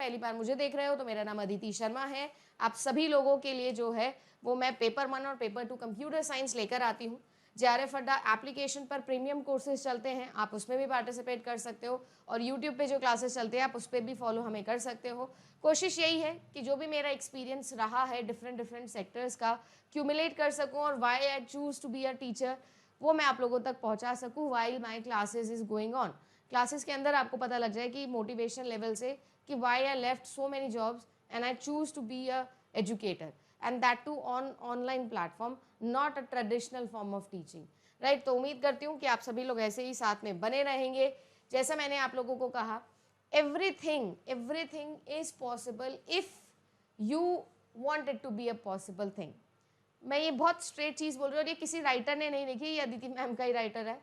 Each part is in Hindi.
पहली बार मुझे देख रहे हो तो मेरा नाम अदिति शर्मा है। आप सभी लोगों के लिए जो है वो मैं पेपर 1 और पेपर 2 कंप्यूटर साइंस लेकर आती हूँ। जेआरएफ अड्डा एप्लीकेशन पर प्रीमियम कोर्सेज चलते हैं, आप उसमें भी पार्टिसिपेट कर सकते हो और यूट्यूब पे जो क्लासेस चलते हैं आप उस पर भी फॉलो हमें कर सकते हो। कोशिश यही है कि जो भी मेरा एक्सपीरियंस रहा है डिफरेंट सेक्टर्स का क्यूमुलेट कर सकूं और why I choose to be a teacher वो मैं आप लोगों तक पहुंचा सकूं while my classes is going on. Classes के अंदर आपको पता लग जाए कि मोटिवेशन लेवल से कि why I left so many jobs and I choose to be a educator and that to on online platform, not a traditional form of teaching, right. तो उम्मीद करती हूँ कि आप सभी लोग ऐसे ही साथ में बने रहेंगे। जैसा मैंने आप लोगों को कहा, everything is possible if you want it to be a possible thing। मैं ये बहुत स्ट्रेट चीज़ बोल रही हूँ और ये किसी राइटर ने नहीं लिखी, ये अदिति मैम का ही राइटर है।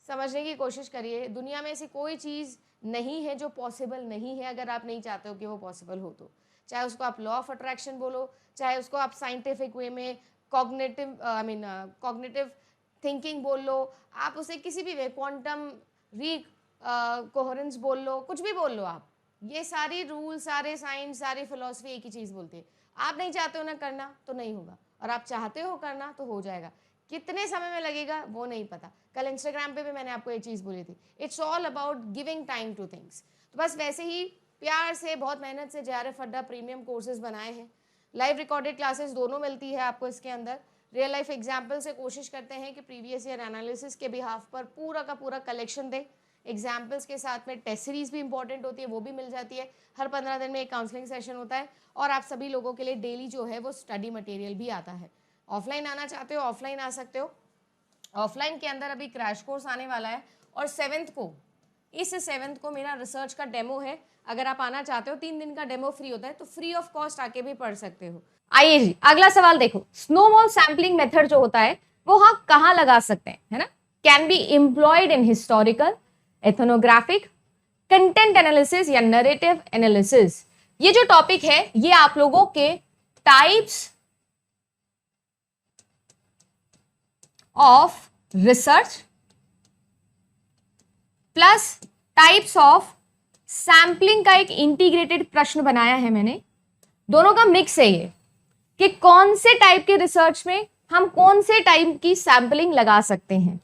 समझने की कोशिश करिए, दुनिया में ऐसी कोई चीज़ नहीं है जो पॉसिबल नहीं है अगर आप नहीं चाहते हो कि वो पॉसिबल हो तो। चाहे उसको आप लॉ ऑफ अट्रैक्शन बोलो, चाहे उसको आप साइंटिफिक वे में कॉग्निटिव थिंकिंग बोल लो, आप उसे किसी भी वे क्वांटम कोहेरेंस बोल लो, कुछ भी बोल लो आप। ये सारी रूल, सारे साइंस, सारी फिलॉसफी एक ही चीज़ बोलती है। आप नहीं चाहते हो ना करना तो नहीं होगा, और आप चाहते हो करना तो हो जाएगा। कितने समय में लगेगा वो नहीं पता। कल इंस्टाग्राम पे भी मैंने आपको ये चीज़ बोली थी, it's all about giving time two things. तो बस वैसे ही प्यार से, बहुत मेहनत से जेआरएफ अड्डा प्रीमियम कोर्सेज बनाए हैं। लाइव रिकॉर्डेड क्लासेस दोनों मिलती है आपको इसके अंदर। रियल लाइफ एग्जाम्पल से कोशिश करते हैं कि प्रीवियस ईयर एनालिसिस के बिहाफ पर पूरा का पूरा कलेक्शन दें। एग्जाम्पल्स के साथ में टेस्ट सीरीज भी इंपॉर्टेंट होती है, वो भी मिल जाती है। हर 15 दिन में एक काउंसलिंग सेशन होता है और आप सभी लोगों के लिए डेली जो है वो स्टडी मटेरियल भी आता है। ऑफलाइन आना चाहते हो ऑफलाइन आ सकते हो। ऑफलाइन के अंदर अभी क्रैश कोर्स आने वाला है और 7th को मेरा रिसर्च का डेमो है। अगर आप आना चाहते हो, 3 दिन का डेमो फ्री होता है, तो फ्री ऑफ कॉस्ट आके भी पढ़ सकते हो। आइए जी, अगला सवाल देखो। स्नोबॉल सैम्पलिंग मेथड जो होता है वो हम कहाँ लगा सकते हैं, है ना। Can be employed in historical, ethnographic, content analysis या नरेटिव एनालिसिस। ये जो टॉपिक है ये आप लोगों के types of research plus types of sampling का एक इंटीग्रेटेड प्रश्न बनाया है मैंने। दोनों का मिक्स है ये कि कौन से टाइप के रिसर्च में हम कौन से टाइप की सैम्पलिंग लगा सकते हैं।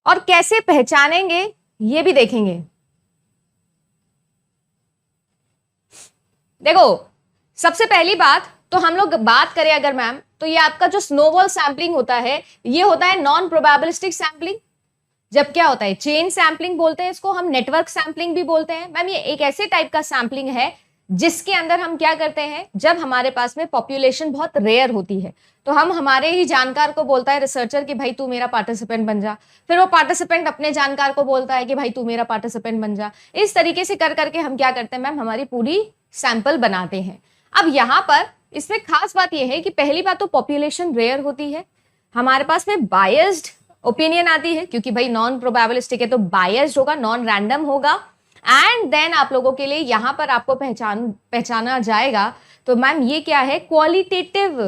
और कैसे पहचानेंगे ये भी देखेंगे। देखो, सबसे पहली बात तो हम लोग बात करें अगर मैम, तो ये आपका जो स्नोबॉल सैम्पलिंग होता है ये होता है नॉन प्रोबेबिलिस्टिक सैम्पलिंग। जब क्या होता है, चेन सैम्पलिंग बोलते हैं इसको, हम नेटवर्क सैम्पलिंग भी बोलते हैं। मैम ये एक ऐसे टाइप का सैम्पलिंग है जिसके अंदर हम क्या करते हैं, जब हमारे पास में पॉपुलेशन बहुत रेयर होती है तो हम हमारे ही जानकार को बोलता है रिसर्चर कि भाई तू मेरा पार्टिसिपेंट बन जा, फिर वो पार्टिसिपेंट अपने जानकार को बोलता है कि भाई तू मेरा पार्टिसिपेंट बन जा। इस तरीके से कर करके हम क्या करते हैं मैम, हमारी पूरी सैंपल बनाते हैं। अब यहां पर इसमें खास बात यह है कि पहली बात तो पॉपुलेशन रेयर होती है, हमारे पास में बायस्ड ओपिनियन आती है क्योंकि भाई नॉन प्रोबेबिलिस्टिक है तो बायस्ड होगा, नॉन रैंडम होगा। एंड देन आप लोगों के लिए यहां पर आपको पहचाना जाएगा। तो मैम ये क्या है, क्वालिटेटिव,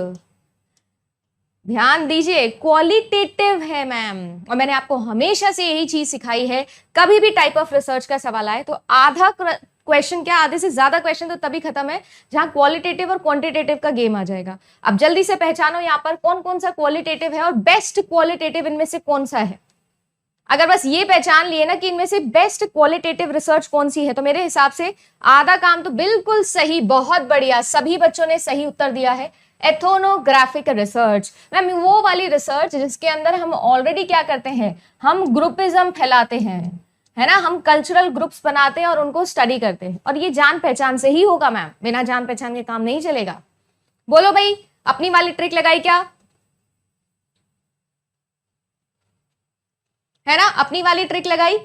ध्यान दीजिए क्वालिटेटिव है मैम। और मैंने आपको हमेशा से यही चीज सिखाई है, कभी भी टाइप ऑफ रिसर्च का सवाल आए तो आधा क्वेश्चन, क्या आधे से ज्यादा क्वेश्चन तो तभी खत्म है जहां क्वालिटेटिव और क्वांटिटेटिव का गेम आ जाएगा। अब जल्दी से पहचानो यहां पर कौन कौन सा क्वालिटेटिव है और बेस्ट क्वालिटेटिव इनमें से कौन सा है। अगर बस ये पहचान लिए ना कि इनमें से बेस्ट क्वालिटेटिव रिसर्च कौन सी है, तो मेरे हिसाब से आधा काम तो बिल्कुल सही, बहुत बढ़िया, सभी बच्चों ने सही उत्तर दिया है। एथोनोग्राफिक रिसर्च मैम वो वाली रिसर्च जिसके अंदर हम ऑलरेडी क्या करते हैं, हम ग्रुपिज्म फैलाते हैं, है ना, हम कल्चरल ग्रुप्स बनाते हैं और उनको स्टडी करते हैं। और ये जान पहचान से ही होगा मैम, बिना जान पहचान के काम नहीं चलेगा। बोलो भाई, अपनी वाली ट्रिक लगाई क्या, है ना, अपनी वाली ट्रिक लगाई,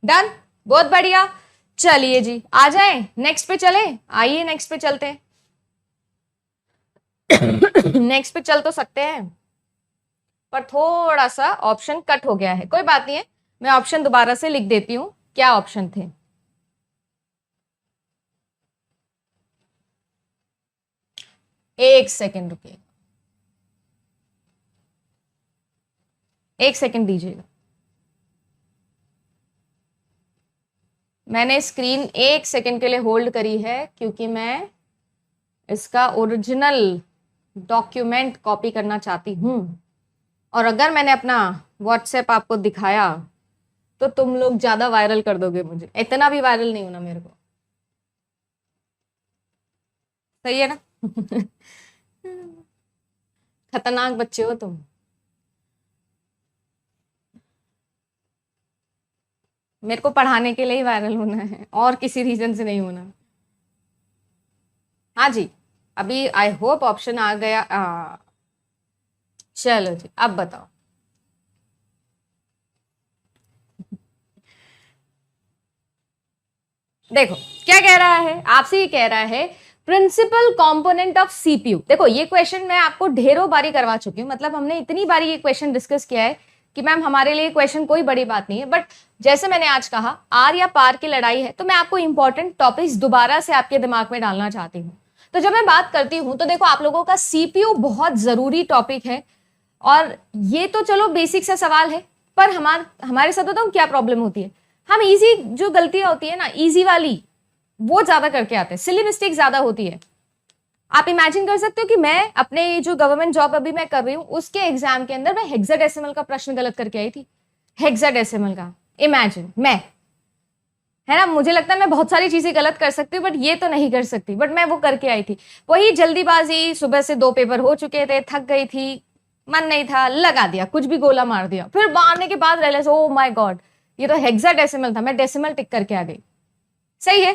डन, बहुत बढ़िया। चलिए जी, आ जाए नेक्स्ट पे चले, आइए नेक्स्ट पे चलते हैं। नेक्स्ट पे चल तो सकते हैं, पर थोड़ा सा ऑप्शन कट हो गया है, कोई बात नहीं है, मैं ऑप्शन दोबारा से लिख देती हूं, क्या ऑप्शन थे। एक सेकेंड रुकिए, एक सेकेंड दीजिएगा, मैंने स्क्रीन एक सेकेंड के लिए होल्ड करी है क्योंकि मैं इसका ओरिजिनल डॉक्यूमेंट कॉपी करना चाहती हूं, और अगर मैंने अपना व्हाट्सएप आपको दिखाया तो तुम लोग ज्यादा वायरल कर दोगे मुझे, इतना भी वायरल नहीं होना मेरे को, सही है ना? खतरनाक बच्चे हो तुम। मेरे को पढ़ाने के लिए ही वायरल होना है और किसी रीजन से नहीं होना। हाँ जी, अभी आई होप ऑप्शन आ गया। चलो जी, अब बताओ। देखो क्या कह रहा है, आपसे ये कह रहा है प्रिंसिपल कंपोनेंट ऑफ सीपीयू। देखो ये क्वेश्चन मैं आपको ढेरों बारी करवा चुकी हूँ, मतलब हमने इतनी बारी ये क्वेश्चन डिस्कस किया है कि मैम हमारे लिए क्वेश्चन कोई बड़ी बात नहीं है, बट जैसे मैंने आज कहा आर या पार की लड़ाई है, तो मैं आपको इंपॉर्टेंट टॉपिक्स दोबारा से आपके दिमाग में डालना चाहती हूँ। तो जब मैं बात करती हूँ तो देखो आप लोगों का सीपीयू बहुत जरूरी टॉपिक है, और ये तो चलो बेसिक सा सवाल है, पर हमारे साथ बताऊँ क्या प्रॉब्लम होती है, हम इजी जो गलतियां होती है ना, इजी वाली वो ज्यादा करके आते हैं, सिली मिस्टेक ज्यादा होती है। आप इमेजिन कर सकते हो कि मैं अपने जो गवर्नमेंट जॉब अभी मैं कर रही हूँ उसके एग्जाम के अंदर मैं हेक्साडेसिमल का प्रश्न गलत करके आई थी, हेक्साडेसिमल का, इमेजिन मैं, है ना, मुझे लगता है मैं बहुत सारी चीजें गलत कर सकती हूँ बट ये तो नहीं कर सकती, बट मैं वो करके आई थी। वही जल्दीबाजी, सुबह से 2 पेपर हो चुके थे, थक गई थी, मन नहीं था, लगा दिया, कुछ भी गोला मार दिया, फिर मारने के बाद रियलाइज ओ माय गॉड ये तो हेक्साडेसिमल था, मैं डेसिमल टिक करके आ गई। सही है,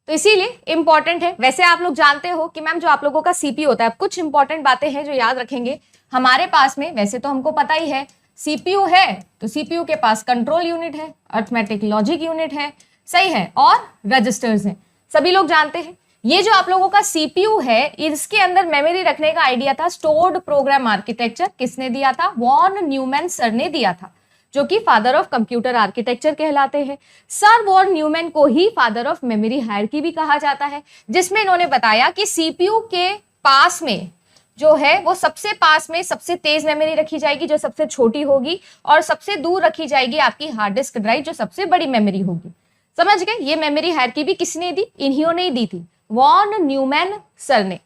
तो इसीलिए इंपॉर्टेंट है। वैसे आप लोग जानते हो कि मैम जो आप लोगों का सीपीयू होता है, कुछ इंपॉर्टेंट बातें हैं जो याद रखेंगे हमारे पास में। वैसे तो हमको पता ही है सीपीयू है तो सीपीयू के पास कंट्रोल यूनिट है, अर्थमेटिक लॉजिक यूनिट है, सही है, और रजिस्टर्स हैं, सभी लोग जानते हैं। ये जो आप लोगों का सीपीयू है इसके अंदर मेमोरी रखने का आइडिया था स्टोर्ड प्रोग्राम आर्किटेक्चर, किसने दिया था? वॉन न्यूमैन सर ने दिया था, जो कि फादर ऑफ कंप्यूटर आर्किटेक्चर कहलाते हैं। सर वॉन न्यूमैन को ही फादर ऑफ मेमोरी हायरार्की भी कहा जाता है, जिसमें इन्होंने बताया कि सीपीयू के पास में जो है वो सबसे पास में सबसे तेज मेमोरी रखी जाएगी जो सबसे छोटी होगी, और सबसे दूर रखी जाएगी आपकी हार्ड डिस्क ड्राइव जो सबसे बड़ी मेमोरी होगी। समझ गए? ये मेमोरी हायरार्की भी किसने दी? इन्हीं ने दी थी, वॉन न्यूमैन सर ने।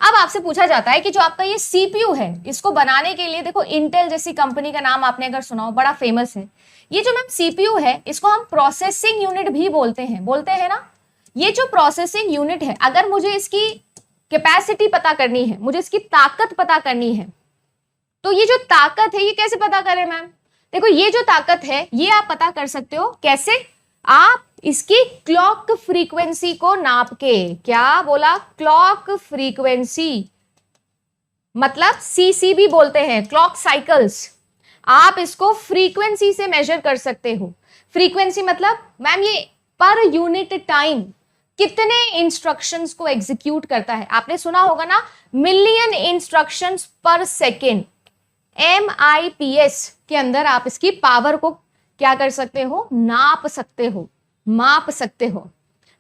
अब आपसे पूछा जाता है कि जो आपका ये सीपीयू है इसको बनाने के लिए, देखो इंटेल जैसी कंपनी का नाम आपने अगर सुना हो, बड़ा फेमस है। ये जो मैम सीपीयू है इसको हम प्रोसेसिंग यूनिट भी बोलते हैं ना। ये जो प्रोसेसिंग यूनिट है, अगर मुझे इसकी कैपेसिटी पता करनी है, मुझे इसकी ताकत पता करनी है, तो ये जो ताकत है ये कैसे पता करें मैम? देखो ये जो ताकत है ये आप पता कर सकते हो कैसे? आप इसकी क्लॉक फ्रीक्वेंसी को नाप के, क्या बोला? क्लॉक फ्रीक्वेंसी, मतलब सीसी भी बोलते हैं, क्लॉक साइकिल्स। आप इसको फ्रीक्वेंसी से मेजर कर सकते हो। फ्रीक्वेंसी मतलब मैम ये पर यूनिट टाइम कितने इंस्ट्रक्शंस को एग्जीक्यूट करता है। आपने सुना होगा ना, मिलियन इंस्ट्रक्शंस पर सेकेंड, MIPS के अंदर आप इसकी पावर को क्या कर सकते हो? नाप सकते हो, माप सकते हो,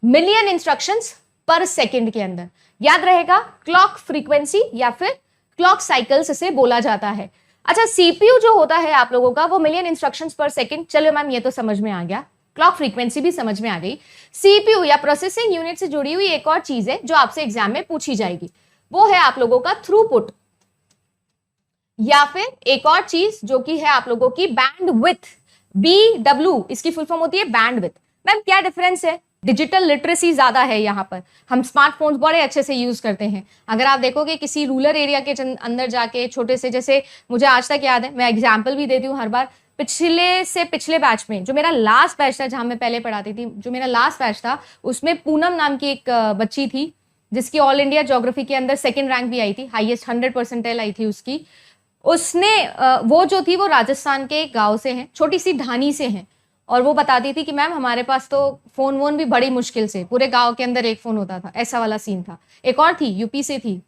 मिलियन इंस्ट्रक्शंस पर सेकेंड के अंदर। याद रहेगा, क्लॉक फ्रीक्वेंसी या फिर क्लॉक साइकिल्स से बोला जाता है। अच्छा, सीपीयू जो होता है आप लोगों का वो मिलियन इंस्ट्रक्शंस पर सेकेंड, चलो मैम ये तो समझ में आ गया, क्लॉक फ्रीक्वेंसी भी समझ में आ गई। सीपीयू या प्रोसेसिंग यूनिट से जुड़ी हुई एक और चीज है जो आपसे एग्जाम में पूछी जाएगी, वो है आप लोगों का थ्रूपुट, या फिर एक और चीज जो कि है आप लोगों की बैंडविड्थ, BW, इसकी फुल फॉर्म होती है बैंडविड्थ। मैम क्या डिफरेंस है? डिजिटल लिटरेसी ज्यादा है यहाँ पर, हम स्मार्टफोन्स बड़े अच्छे से यूज करते हैं। अगर आप देखोगे किसी रूरल एरिया के अंदर जाके छोटे से, जैसे मुझे आज तक याद है, मैं एग्जाम्पल भी देती हूँ हर बार, पिछले से पिछले बैच में जो मेरा लास्ट बैच था जहां मैं पहले पढ़ाती थी, जो मेरा लास्ट बैच था उसमें पूनम नाम की एक बच्ची थी जिसकी ऑल इंडिया ज्योग्राफी के अंदर सेकंड रैंक भी आई थी, हाईएस्ट 100% आई थी उसकी। उसने वो जो थी वो राजस्थान के गांव से है, छोटी सी ढानी से है। और वो बताती थी कि मैम हमारे पास तो फोन वोन भी बड़ी मुश्किल से, पूरे गांव के अंदर एक फोन होता था, ऐसा वाला सीन था। एक और थी, यूपी से थी,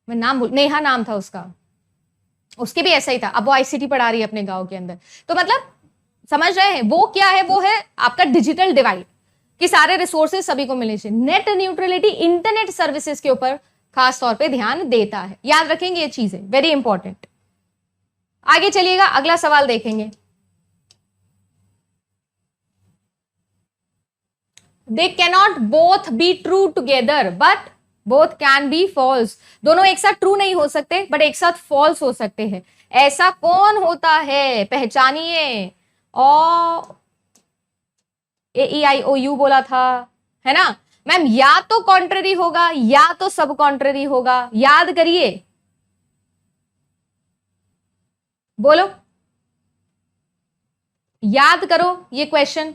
मैं नाम भूल, नेहा नाम था उसका, उसके भी ऐसा ही था। अब वो आईसीटी पढ़ा रही है अपने गांव के अंदर। तो मतलब समझ रहे हैं वो क्या है, वो है आपका डिजिटल डिवाइड, कि सारे रिसोर्सेज सभी को मिलने चाहिए। नेट न्यूट्रलिटी इंटरनेट सर्विसेज के ऊपर खास तौर पे ध्यान देता है, याद रखेंगे ये चीजें, वेरी इंपॉर्टेंट। आगे चलिएगा, अगला सवाल देखेंगे। They cannot both be true together but both can be false. दोनों एक साथ ट्रू नहीं हो सकते बट एक साथ फॉल्स हो सकते हैं। ऐसा कौन होता है, पहचानिए। और AEIOU बोला था, है ना मैम? या तो कॉन्ट्ररी होगा या तो सब कॉन्ट्ररी होगा, याद करिए, बोलो, याद करो ये क्वेश्चन।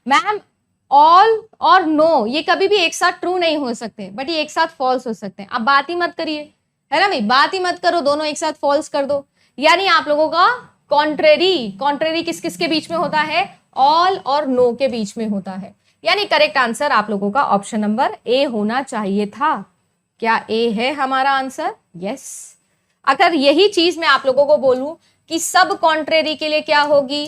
मैम ऑल और नो ये कभी भी एक साथ ट्रू नहीं हो सकते, बट ये एक साथ फॉल्स हो सकते हैं। आप बात ही मत करिए, है ना भाई, बात ही मत करो, दोनों एक साथ फॉल्स कर दो। यानी आप लोगों का कॉन्ट्रेरी किस किस के बीच में होता है? ऑल और नो के बीच में होता है। यानी करेक्ट आंसर आप लोगों का ऑप्शन नंबर ए होना चाहिए था। क्या ए है हमारा आंसर? यस। अगर यही चीज मैं आप लोगों को बोलूं कि सब कॉन्ट्रेरी के लिए क्या होगी,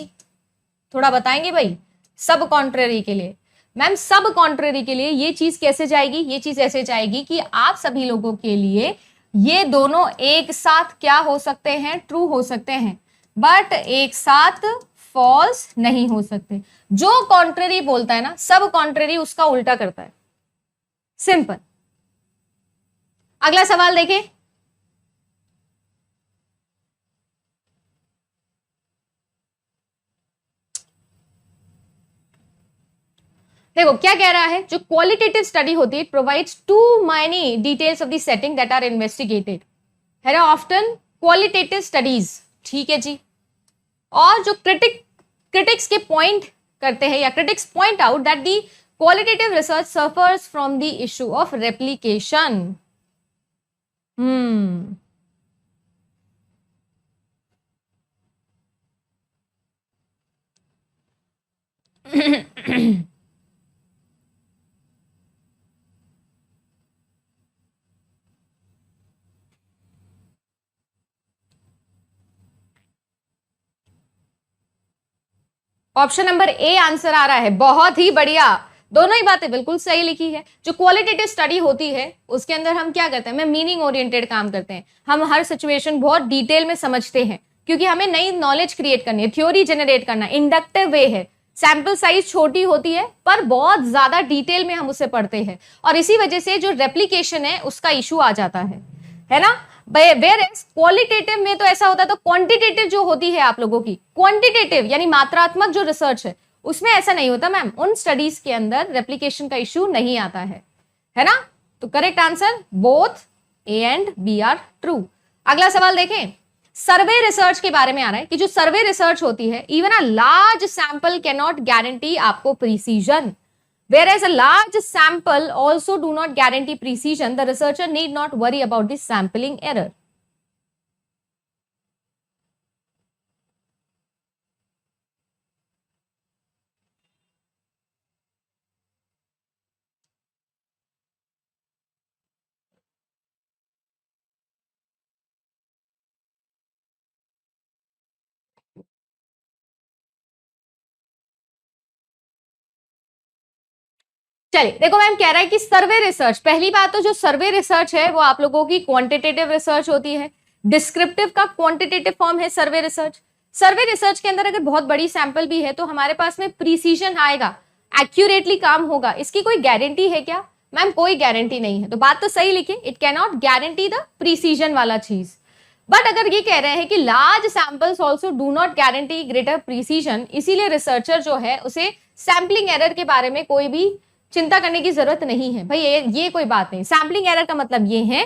थोड़ा बताएंगे भाई? सब कॉन्ट्रेरी के लिए, मैम सब कॉन्ट्रेरी के लिए ये चीज कैसे जाएगी? ये चीज ऐसे जाएगी कि आप सभी लोगों के लिए ये दोनों एक साथ क्या हो सकते हैं? ट्रू हो सकते हैं, बट एक साथ फॉल्स नहीं हो सकते। जो कॉन्ट्रेरी बोलता है ना, सब कॉन्ट्रेरी उसका उल्टा करता है, सिंपल। अगला सवाल देखें। देखो क्या कह रहा है, जो क्वालिटेटिव स्टडी होती है provides too many details of the setting that are investigated, है ना, ऑफ्टन क्वालिटेटिव स्टडीज, ठीक है जी। और जो क्रिटिक्स के पॉइंट करते हैं, या critics point out that the qualitative research suffers from the issue of replication. Option number A answer आ रहा है, बहुत ही बढ़िया, दोनों ही बातें बिल्कुल सही लिखी है। जो क्वालिटेटिव स्टडी होती है उसके अंदर हम क्या करते हैं, मैं मीनिंग ओरिएंटेड काम करते हैं, हम हर सिचुएशन बहुत डिटेल में समझते हैं, क्योंकि हमें नई नॉलेज क्रिएट करनी है, थ्योरी जनरेट करना, इंडक्टिव वे है, सैंपल साइज छोटी होती है पर बहुत ज्यादा डिटेल में हम उसे पढ़ते हैं, और इसी वजह से जो रेप्लिकेशन है उसका इशू आ जाता है ना। वेयर एज क्वालिटेटिव में तो ऐसा होता है, तो क्वांटिटेटिव जो होती है आप लोगों की, क्वांटिटेटिव यानी मात्रात्मक जो रिसर्च है, उसमें ऐसा नहीं होता मैम, उन स्टडीज के अंदर रेप्लिकेशन का इशू नहीं आता है ना। तो correct answer both A and B are true. अगला सवाल देखें, सर्वे रिसर्च के बारे में आ रहा है कि जो सर्वे रिसर्च होती है, even a large sample can not guarantee आपको precision, whereas a large sample also do not guarantee precision, the researcher need not worry about the sampling error. चलिए देखो मैम कह रहा है कि सर्वे रिसर्च, पहली बात तो जो सर्वे रिसर्च है वो आप लोगों की क्वांटिटेटिव रिसर्च होती है, डिस्क्रिप्टिव का क्वांटिटेटिव फॉर्म है सर्वे रिसर्च। सर्वे रिसर्च के अंदर अगर बहुत बड़ी सैंपल भी है तो हमारे पास में प्रीसीजन आएगा, एक्यूरेटली काम होगा, इसकी कोई गारंटी है क्या? मैम कोई गारंटी नहीं है, तो बात तो सही लिखे, it can not guarantee the precision वाला चीज। बट अगर ये कह रहे हैं कि large samples also do not guarantee greater precision, इसीलिए रिसर्चर जो है उसे सैम्पलिंग एरर के बारे में कोई भी चिंता करने की जरूरत नहीं है भाई, ये कोई बात नहीं। सैम्पलिंग एरर का मतलब ये है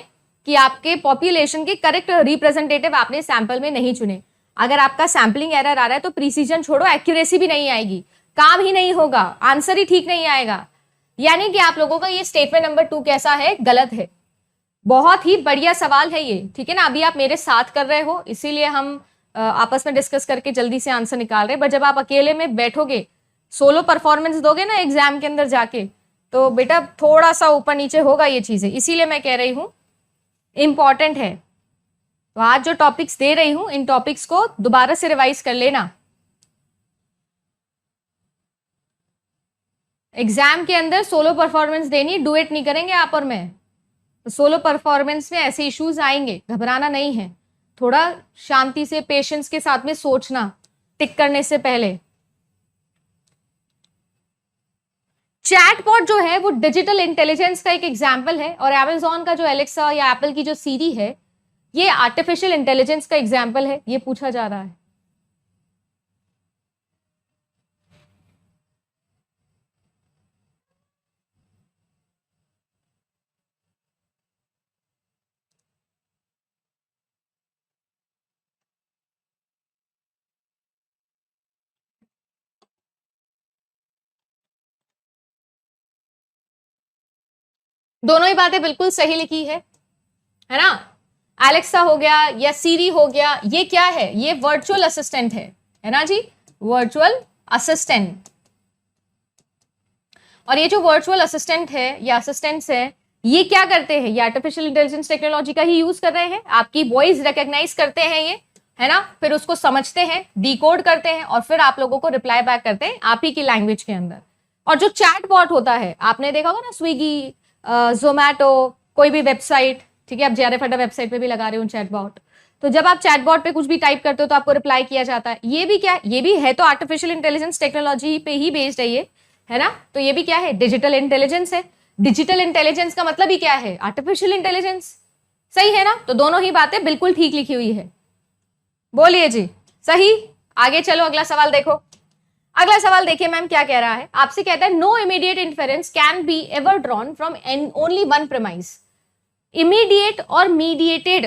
कि आपके पॉपुलेशन के करेक्ट रिप्रेजेंटेटिव आपने सैंपल में नहीं चुने। अगर आपका सैम्पलिंग एरर आ रहा है तो प्रीसीजन छोड़ो, एक्यूरेसी भी नहीं आएगी, काम ही नहीं होगा, आंसर ही ठीक नहीं आएगा। यानी कि आप लोगों का ये स्टेटमेंट नंबर 2 कैसा है? गलत है। बहुत ही बढ़िया सवाल है ये, ठीक है ना। अभी आप मेरे साथ कर रहे हो, इसीलिए हम आपस में डिस्कस करके जल्दी से आंसर निकाल रहे, बट जब आप अकेले में बैठोगे, सोलो परफॉर्मेंस दोगे ना एग्जाम के अंदर जाके, तो बेटा थोड़ा सा ऊपर नीचे होगा ये चीजें। इसीलिए मैं कह रही हूं इंपॉर्टेंट है। तो आज जो टॉपिक्स दे रही हूं, इन टॉपिक्स को दोबारा से रिवाइज कर लेना। एग्जाम के अंदर सोलो परफॉर्मेंस देनी, डुएट नहीं करेंगे आप और मैं। तो सोलो परफॉर्मेंस में ऐसे इश्यूज आएंगे, घबराना नहीं है, थोड़ा शांति से पेशेंस के साथ में सोचना टिक करने से पहले। चैटबॉट जो है वो डिजिटल इंटेलिजेंस का एक एग्जाम्पल है, और अमेजॉन का जो एलेक्सा या एप्पल की जो सीरी है, ये आर्टिफिशियल इंटेलिजेंस का एग्जाम्पल है। ये पूछा जा रहा है। दोनों ही बातें बिल्कुल सही लिखी है ना। एलेक्सा हो गया या सीरी हो गया, ये क्या है? ये वर्चुअल असिस्टेंट है ना जी, वर्चुअल असिस्टेंट। और ये जो वर्चुअल असिस्टेंट है या असिस्टेंट्स है, ये क्या करते हैं? ये आर्टिफिशियल इंटेलिजेंस टेक्नोलॉजी का ही यूज कर रहे हैं। आपकी वॉइस रिकॉग्नाइज करते हैं ये, है ना, फिर उसको समझते हैं, डिकोड करते हैं, और फिर आप लोगों को रिप्लाई बैक करते हैं आप ही की लैंग्वेज के अंदर। और जो चैट बॉट होता है, आपने देखा होगा ना, स्विगी, जोमैटो, कोई भी वेबसाइट, ठीक है, आप JRF अड्डा वेबसाइट पे भी लगा रहे हो चैट बॉट, तो जब आप चैट बॉट पे कुछ भी टाइप करते हो तो आपको रिप्लाई किया जाता है। ये भी क्या है? ये भी है तो आर्टिफिशियल इंटेलिजेंस टेक्नोलॉजी पे ही बेस्ड है ये, है ना। तो ये भी क्या है? डिजिटल इंटेलिजेंस है। डिजिटल इंटेलिजेंस का मतलब ही क्या है? Artificial intelligence. सही है ना। तो दोनों ही बातें बिल्कुल ठीक लिखी हुई है। बोलिए जी, सही। आगे चलो, अगला सवाल देखो। अगला सवाल देखिए मैम क्या कह रहा है। आपसे कहता है no immediate inference can be ever drawn from only one premise. Immediate और मीडिएटेड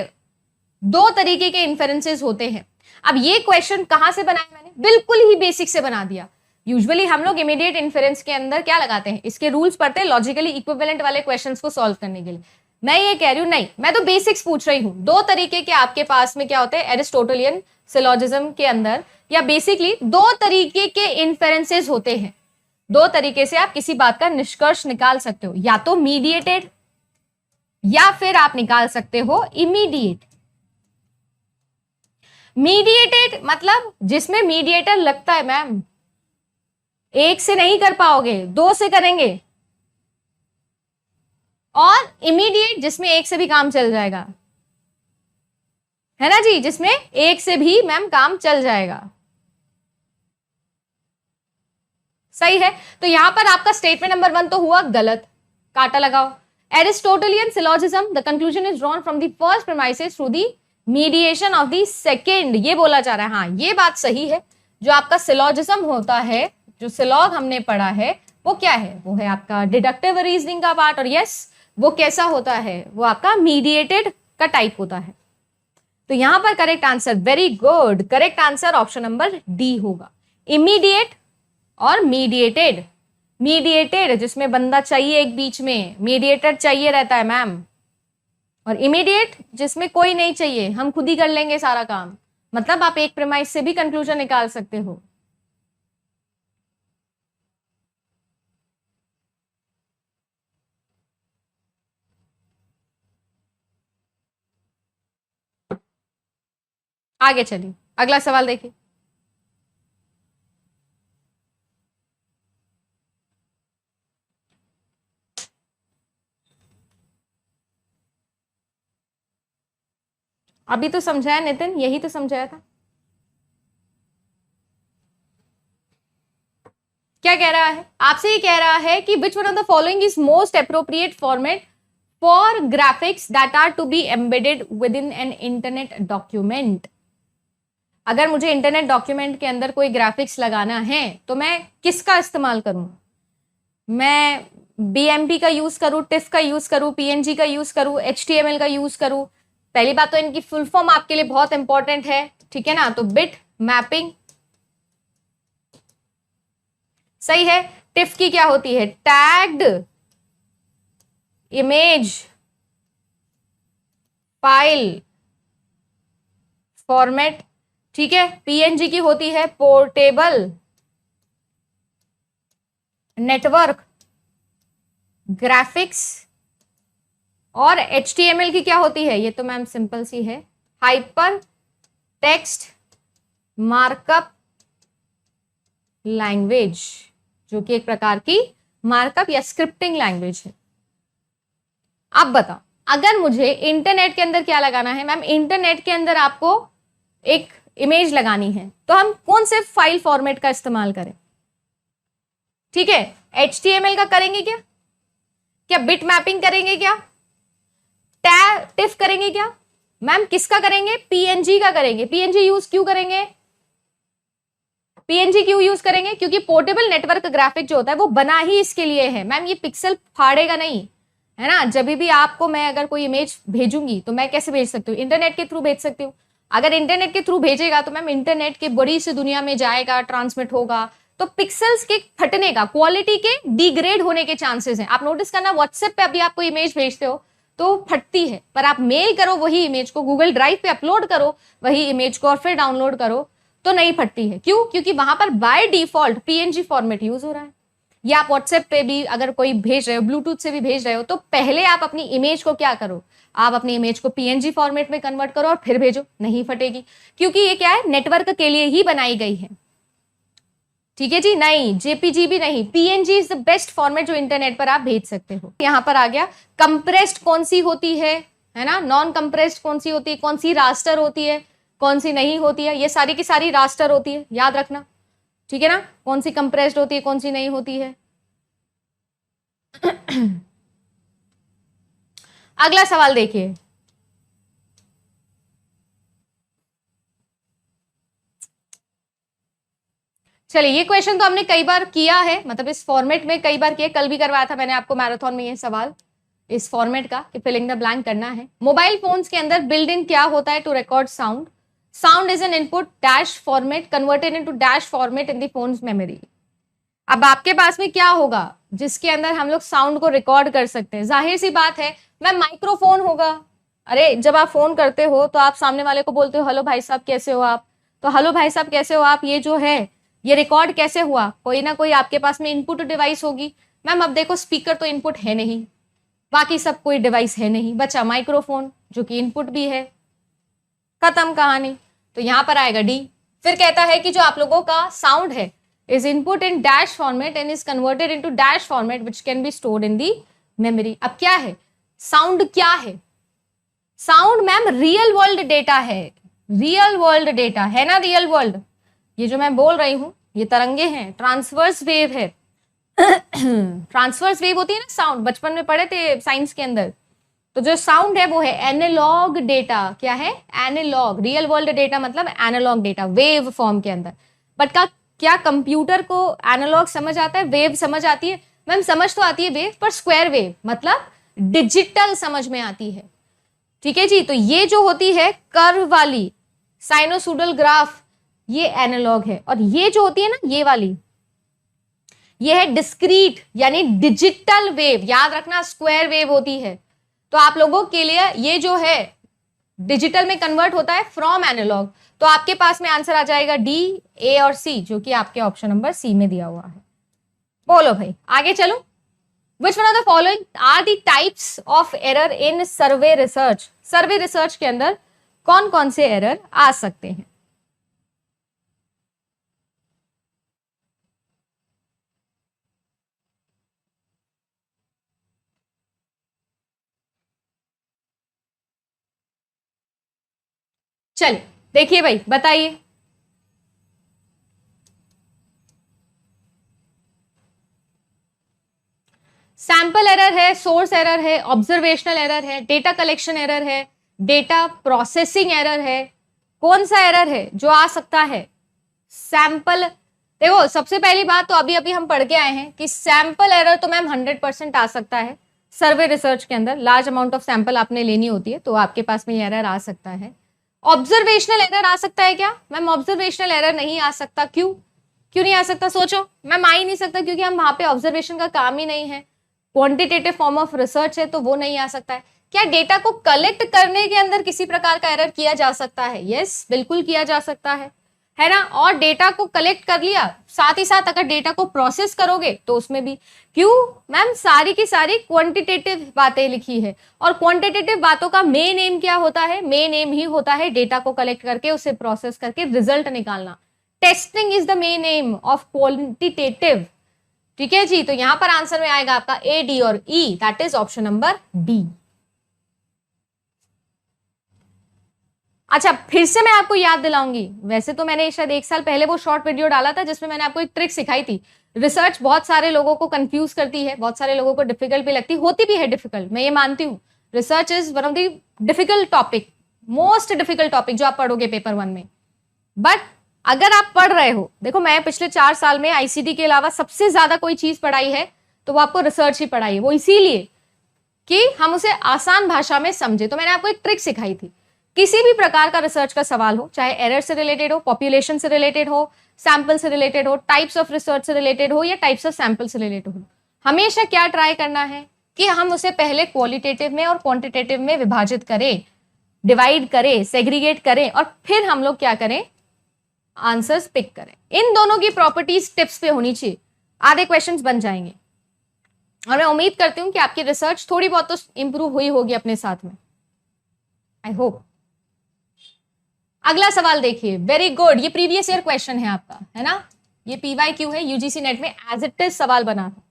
दो तरीके के इन्फेरेंसेस होते हैं। अब ये क्वेश्चन कहां से बनाया मैंने? बिल्कुल ही बेसिक से बना दिया। यूजुअली हम लोग इमीडिएट इन्फेरेंस के अंदर क्या लगाते हैं? इसके रूल्स पढ़ते हैं लॉजिकली इक्विवेलेंट वाले क्वेश्चंस को सॉल्व करने के लिए। मैं ये कह रही हूं नहीं, मैं तो बेसिक्स पूछ रही हूं। दो तरीके के आपके पास में क्या होते हैं एरिस्टोटलियन सिलोजिज्म के अंदर, या बेसिकली दो तरीके के इन्फेरेंसेस होते हैं। दो तरीके से आप किसी बात का निष्कर्ष निकाल सकते हो, या तो मीडिएटेड या फिर आप निकाल सकते हो इमीडिएट। मीडिएटेड मतलब जिसमें मीडिएटर लगता है मैम, एक से नहीं कर पाओगे, दो से करेंगे। और इमीडिएट जिसमें एक से भी काम चल जाएगा, है ना जी, जिसमें एक से भी मैम काम चल जाएगा। सही है। तो यहां पर आपका स्टेटमेंट नंबर 1 तो हुआ गलत, काटा लगाओ। Aristotelian syllogism, the conclusion is drawn from the first premises through the mediation of the second, ये बोला जा रहा है। हाँ, ये बात सही है। जो आपका सिलोजिज्म होता है, जो सिलॉग हमने पढ़ा है, वो क्या है? वो है आपका डिडक्टिव रीजनिंग का पार्ट। और यस, वो कैसा होता है? वो आपका मीडिएटेड का टाइप होता है। तो यहां पर correct answer, very good, correct answer option number D होगा। इमीडिएट और मीडिएटेड। मीडिएटेड जिसमें बंदा चाहिए एक बीच में, मीडिएटर चाहिए रहता है मैम। और इमीडिएट जिसमें कोई नहीं चाहिए, हम खुद ही कर लेंगे सारा काम। मतलब आप एक प्रेमाइस से भी कंक्लूजन निकाल सकते हो। आगे चलिए, अगला सवाल देखिए। अभी तो समझाया नितिन, यही तो समझाया था। क्या कह रहा है? आपसे ये कह रहा है कि which one of the following is most appropriate format for graphics that are to be embedded within an internet document. अगर मुझे इंटरनेट डॉक्यूमेंट के अंदर कोई ग्राफिक्स लगाना है तो मैं किसका इस्तेमाल करूं? मैं BMP का यूज करूं, टिफ का यूज करूं, PNG का यूज करूं, HTML का यूज करूं? पहली बात तो इनकी फुल फॉर्म आपके लिए बहुत इंपॉर्टेंट है, ठीक है ना। तो बिट मैपिंग सही है। टिफ की क्या होती है? टैग्ड इमेज फाइल फॉर्मेट ठीक है, पीएनजी की होती है पोर्टेबल नेटवर्क ग्राफिक्स, और HTML की क्या होती है, ये तो मैम सिंपल सी है, हाइपर टेक्स्ट मार्कअप लैंग्वेज, जो कि एक प्रकार की मार्कअप या स्क्रिप्टिंग लैंग्वेज है। अब बताओ, अगर मुझे इंटरनेट के अंदर क्या लगाना है मैम, इंटरनेट के अंदर आपको एक इमेज लगानी है, तो हम कौन से फाइल फॉर्मेट का इस्तेमाल करें? ठीक है, HTML का करेंगे क्या? क्या बिट मैपिंग करेंगे क्या? टिफ करेंगे क्या? मैम किसका करेंगे? PNG का करेंगे। PNG यूज क्यों करेंगे? PNG क्यों यूज करेंगे? क्योंकि पोर्टेबल नेटवर्क ग्राफिक जो होता है वो बना ही इसके लिए है मैम, ये पिक्सल फाड़ेगा नहीं, है ना। जब भी आपको मैं अगर कोई इमेज भेजूंगी तो मैं कैसे भेज सकती हूँ? इंटरनेट के थ्रू भेज सकती हूँ। अगर इंटरनेट के थ्रू भेजेगा तो मैम इंटरनेट के बड़ी सी दुनिया में जाएगा, ट्रांसमिट होगा, तो पिक्सल्स के फटने का, क्वालिटी के डिग्रेड होने के चांसेस हैं। आप नोटिस करना, व्हाट्सएप पे अभी आप कोई इमेज भेजते हो तो फटती है, पर आप मेल करो वही इमेज को, गूगल ड्राइव पे अपलोड करो वही इमेज को और फिर डाउनलोड करो तो नहीं फटती है। क्यों? क्योंकि वहां पर by default PNG format use हो रहा है। या आप व्हाट्सएप पे भी अगर कोई भेज रहे हो, ब्लूटूथ से भी भेज रहे हो, तो पहले आप अपनी इमेज को क्या करो, आप अपनी इमेज को PNG फॉर्मेट में कन्वर्ट करो और फिर भेजो, नहीं फटेगी, क्योंकि ये क्या है, नेटवर्क के लिए ही बनाई गई है। ठीक है जी, नहीं JPG भी नहीं, PNG is the best format जो इंटरनेट पर आप भेज सकते हो। यहां पर आ गया कंप्रेस्ड कौन सी होती है ना, नॉन कंप्रेस्ड कौन सी होती है, कौन सी रास्टर होती है, कौन सी नहीं होती है, ये सारी की सारी रास्टर होती है, याद रखना, ठीक है ना, कौन सी कंप्रेस्ड होती है, कौन सी नहीं होती है। अगला सवाल देखिए, चलिए ये क्वेश्चन तो हमने कई बार किया है, मतलब इस फॉर्मेट में कई बार किया, कल भी करवाया था मैंने आपको मैराथन में ये सवाल इस फॉर्मेट का कि फिलिंग द ब्लैंक करना है। मोबाइल फोन्स के अंदर बिल्ड इन क्या होता है to record sound? Sound is an input dash format converted into dash format in the phones memory. अब आपके पास में क्या होगा जिसके अंदर हम लोग साउंड को रिकॉर्ड कर सकते हैं? जाहिर सी बात है मैम, माइक्रोफोन होगा। अरे जब आप फोन करते हो तो आप सामने वाले को बोलते हो हेलो भाई साहब कैसे हो आप, तो हेलो भाई साहब कैसे हो आप, ये जो है ये रिकॉर्ड कैसे हुआ? कोई ना कोई आपके पास में इनपुट डिवाइस होगी। मैम अब देखो, स्पीकर तो इनपुट है नहीं, बाकी सब कोई डिवाइस है नहीं, बचा माइक्रोफोन जो कि इनपुट भी है, खत्म कहानी। तो यहां पर आएगा डी। फिर कहता है कि जो आप लोगों का साउंड है is input in dash format and is converted into dash format which can be stored in the memory। अब क्या है साउंड? क्या है sound? Ma'am real world data है, रियल वर्ल्ड डेटा है ना, रियल वर्ल्ड। ये जो मैं बोल रही हूं ये तरंगे हैं, ट्रांसवर्स वेव है। ट्रांसवर्स वेव होती है ना साउंड, बचपन में पढ़े थे साइंस के अंदर। तो जो साउंड है वो है एनालॉग डेटा। क्या है? एनालॉग। रियल वर्ल्ड डेटा मतलब एनालॉग डेटा वेव फॉर्म के अंदर। बट क्या कंप्यूटर को एनालॉग समझ आता है, वेव समझ आती है? मैम समझ तो आती है वेव, पर स्क्वायर वेव मतलब डिजिटल समझ में आती है। ठीक है जी, तो ये जो होती है कर्व वाली साइनोसोडल ग्राफ ये एनालॉग है, और ये जो होती है ना ये वाली ये है डिस्क्रीट यानी डिजिटल वेव। याद रखना स्क्वायर वेव होती है। तो आप लोगों के लिए ये जो है डिजिटल में कन्वर्ट होता है फ्रॉम एनालॉग। तो आपके पास में आंसर आ जाएगा डी, ए और सी, जो कि आपके ऑप्शन नंबर सी में दिया हुआ है। बोलो भाई आगे चलो। Which one of the following are the types of error in survey research? Survey research के अंदर कौन कौन से एरर आ सकते हैं? चलिए देखिए भाई बताइए। सैंपल एरर है, सोर्स एरर है, ऑब्जर्वेशनल एरर है, डेटा कलेक्शन एरर है, डेटा प्रोसेसिंग एरर है। कौन सा एरर है जो आ सकता है? सैंपल। देखो सबसे पहली बात तो अभी अभी हम पढ़ के आए हैं कि सैंपल एरर तो मैम 100% आ सकता है। सर्वे रिसर्च के अंदर लार्ज अमाउंट ऑफ सैंपल आपने लेनी होती है तो आपके पास में ये एरर आ सकता है। ऑब्जर्वेशनल एरर आ सकता है क्या? मैम ऑब्जर्वेशनल एरर नहीं आ सकता। क्यों नहीं आ सकता? सोचो। मैम आ ही नहीं सकता क्योंकि हम वहां पे ऑब्जर्वेशन का काम ही नहीं है, क्वांटिटेटिव फॉर्म ऑफ रिसर्च है तो वो नहीं आ सकता है। क्या डेटा को कलेक्ट करने के अंदर किसी प्रकार का एरर किया जा सकता है? यस, बिल्कुल किया जा सकता है ना। और डेटा को कलेक्ट कर लिया, साथ ही साथ अगर डेटा को प्रोसेस करोगे तो उसमें भी, क्यों मैम, सारी की सारी क्वांटिटेटिव बातें लिखी है, और क्वांटिटेटिव बातों का मेन एम क्या होता है? मेन एम ही होता है डेटा को कलेक्ट करके उसे प्रोसेस करके रिजल्ट निकालना। Testing is the main M of quantitative. ठीक है जी, तो यहां पर आंसर में आएगा आपका ए, डी और E, that is option number D. अच्छा, फिर से मैं आपको याद दिलाऊंगी, वैसे तो मैंने शायद 1 साल पहले वो शॉर्ट वीडियो डाला था जिसमें मैंने आपको एक ट्रिक सिखाई थी। रिसर्च बहुत सारे लोगों को कंफ्यूज करती है, बहुत सारे लोगों को डिफिकल्ट भी लगती, होती भी है डिफिकल्ट, मैं ये मानती हूँ। Research is one of the difficult topic, most difficult topic जो आप पढ़ोगे पेपर 1 में। बट अगर आप पढ़ रहे हो, देखो मैं पिछले 4 साल में आईसीटी के अलावा सबसे ज्यादा कोई चीज पढ़ाई है तो वो आपको रिसर्च ही पढ़ाई है, वो इसीलिए कि हम उसे आसान भाषा में समझे। तो मैंने आपको एक ट्रिक सिखाई थी, किसी भी प्रकार का रिसर्च का सवाल हो, चाहे एरर से रिलेटेड हो, पॉपुलेशन से रिलेटेड हो, सैंपल से रिलेटेड हो, टाइप्स ऑफ रिसर्च से रिलेटेड हो, या टाइप्स ऑफ सैंपल से रिलेटेड हो, हमेशा क्या ट्राई करना है कि हम उसे पहले क्वालिटेटिव में और क्वांटिटेटिव में विभाजित करें, डिवाइड करें, सेग्रीगेट करें, और फिर हम लोग क्या करें, आंसर्स पिक करें। इन दोनों की प्रॉपर्टीज टिप्स पे होनी चाहिए, आधे क्वेश्चंस बन जाएंगे। और मैं उम्मीद करती हूं कि आपकी रिसर्च थोड़ी बहुत तो इंप्रूव हुई होगी अपने साथ में, आई होप। अगला सवाल देखिए, वेरी गुड, ये प्रीवियस ईयर क्वेश्चन है आपका, है ना, ये पीवाईक्यू है, यूजीसी नेट में एज इट इज सवाल बना था।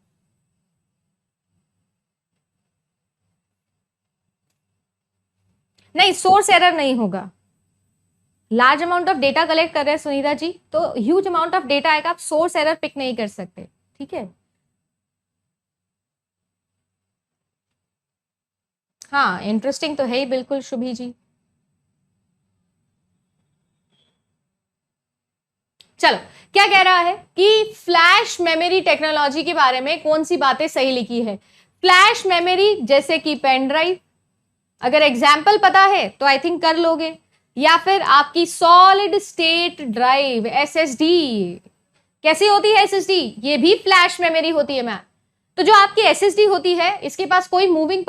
नहीं, सोर्स एरर नहीं होगा। Large amount of data collect कर रहे हैं सुनीता जी, तो ह्यूज अमाउंट ऑफ डेटा आएगा, आप सोर्स एरर पिक नहीं कर सकते, ठीक है। हाँ, इंटरेस्टिंग तो है ही बिल्कुल शुभी जी। चलो, क्या कह रहा है कि फ्लैश मेमोरी टेक्नोलॉजी के बारे में कौन सी बातें सही लिखी है। फ्लैश मेमोरी जैसे कि पेन ड्राइव, अगर एग्जाम्पल पता है तो आई थिंक कर लोगे, या फिर आपकी सॉलिड स्टेट ड्राइव एसएसडी। कैसी होती है एसएसडी? ये भी फ्लैश मेमोरी होती है मैम। तो जो आपकी एसएसडी होती है, इसके पास कोई मूविंग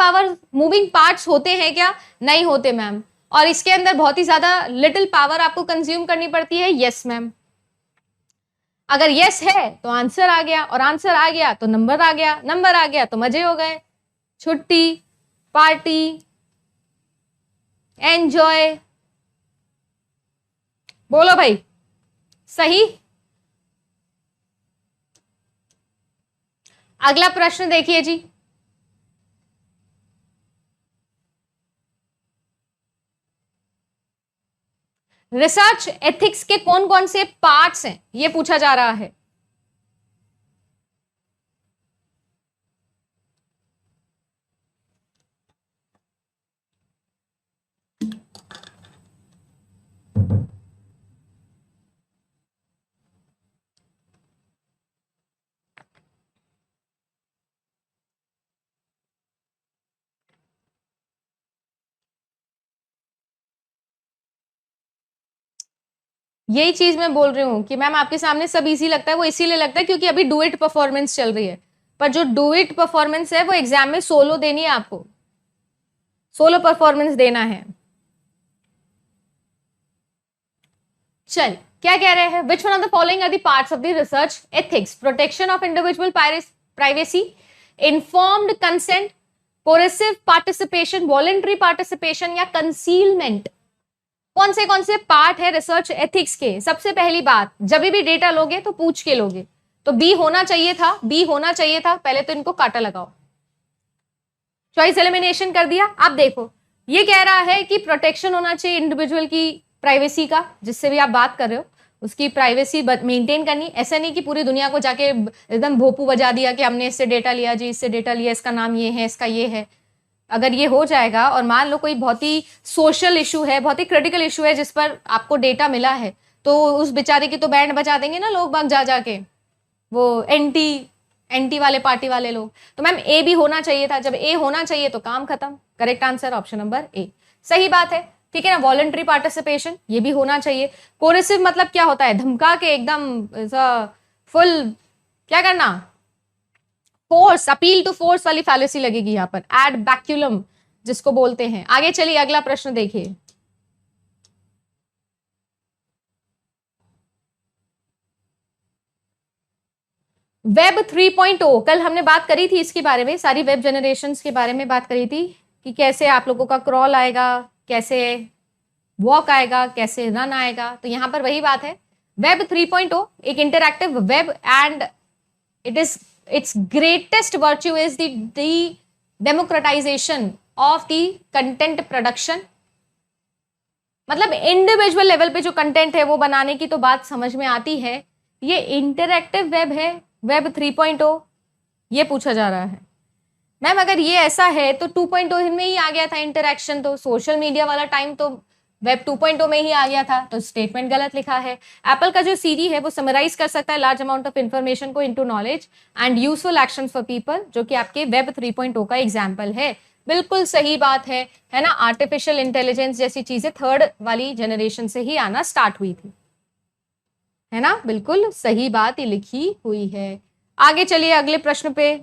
पार्ट्स होते हैं क्या? नहीं होते मैम। और इसके अंदर बहुत ही ज्यादा लिटिल पावर आपको कंज्यूम करनी पड़ती है। Yes ma'am. अगर यस है तो आंसर आ गया, और आंसर आ गया तो नंबर आ गया, नंबर आ गया तो मजे हो गए, छुट्टी, पार्टी, एंजॉय। बोलो भाई, सही। अगला प्रश्न देखिए जी, रिसर्च एथिक्स के कौन कौन से पार्ट्स हैं, ये पूछा जा रहा है। यही चीज मैं बोल रही हूं कि मैम आपके सामने सब इजी लगता है, वो इसीलिए लगता है क्योंकि अभी डू इट परफॉर्मेंस चल रही है। पर जो डू इट परफॉर्मेंस है वो एग्जाम में सोलो देनी है, आपको सोलो परफॉर्मेंस देना है। चल, क्या कह रहे हैं, which one of the following are the parts of the research ethics? Protection of individual privacy, informed consent, coercive participation, voluntary participation, या कंसीलमेंट। कौन से पार्ट है रिसर्च एथिक्स के? सबसे पहली बात, जब भी डेटा लोगे तो पूछ के लोगे, तो बी होना चाहिए था, बी होना चाहिए था। पहले तो इनको काटा लगाओ, चॉइस एलिमिनेशन कर दिया। अब देखो, ये कह रहा है कि प्रोटेक्शन होना चाहिए इंडिविजुअल की प्राइवेसी का, जिससे भी आप बात कर रहे हो उसकी प्राइवेसी मेंटेन करनी। ऐसा नहीं कि पूरी दुनिया को जाके एकदम भोपू बजा दिया कि हमने इससे डेटा लिया जी, इससे डेटा लिया, इसका नाम ये है, इसका ये है। अगर ये हो जाएगा और मान लो कोई बहुत ही सोशल इशू है, बहुत ही क्रिटिकल इशू है जिस पर आपको डेटा मिला है, तो उस बेचारे की तो बैंड बजा देंगे ना लोग बाग जा जाके, वो एंटी वाले पार्टी वाले लोग। तो मैम ए भी होना चाहिए था, जब ए होना चाहिए तो काम खत्म। करेक्ट आंसर ऑप्शन नंबर ए, सही बात है, ठीक है ना। वॉलंटरी पार्टिसिपेशन ये भी होना चाहिए। कोरेसिव मतलब क्या होता है? धमका के एकदम फुल क्या करना, फोर्स, अपील टू फोर्स वाली फैलेसी लगेगी यहाँ पर। एड बैक्यूलम, जिसको बोलते हैं। आगे चलिए अगला प्रश्न देखिए। वेब 3.0, कल हमने बात करी थी इसके बारे में, सारी वेब जनरेशंस के बारे में बात करी थी कि कैसे आप लोगों का क्रॉल आएगा, कैसे वॉक आएगा, कैसे रन आएगा। तो यहां पर वही बात है, वेब 3.0 एक interactive web and it's greatest virtue is the democratisation of the content production. मतलब इंडिविजुअल लेवल पे जो कंटेंट है वो बनाने की तो बात समझ में आती है। ये इंटरैक्टिव वेब है, वेब 3.0 ये पूछा जा रहा है। मैम अगर ये ऐसा है तो 2.0 इनमें ही आ गया था इंटरैक्शन, तो सोशल मीडिया वाला टाइम तो वेब 2.0 में ही आ गया था, तो स्टेटमेंट गलत लिखा है। एप्पल का जो सीरी है वो समराइज कर सकता है लार्ज अमाउंट ऑफ इंफॉर्मेशन को into knowledge and useful action for people, जो कि आपके वेब 3.0 का एग्जाम्पल है। बिल्कुल सही बात है ना। आर्टिफिशियल इंटेलिजेंस जैसी चीजें थर्ड वाली जनरेशन से ही आना स्टार्ट हुई थी, है ना। बिल्कुल सही बात ही लिखी हुई है। आगे चलिए अगले प्रश्न पे।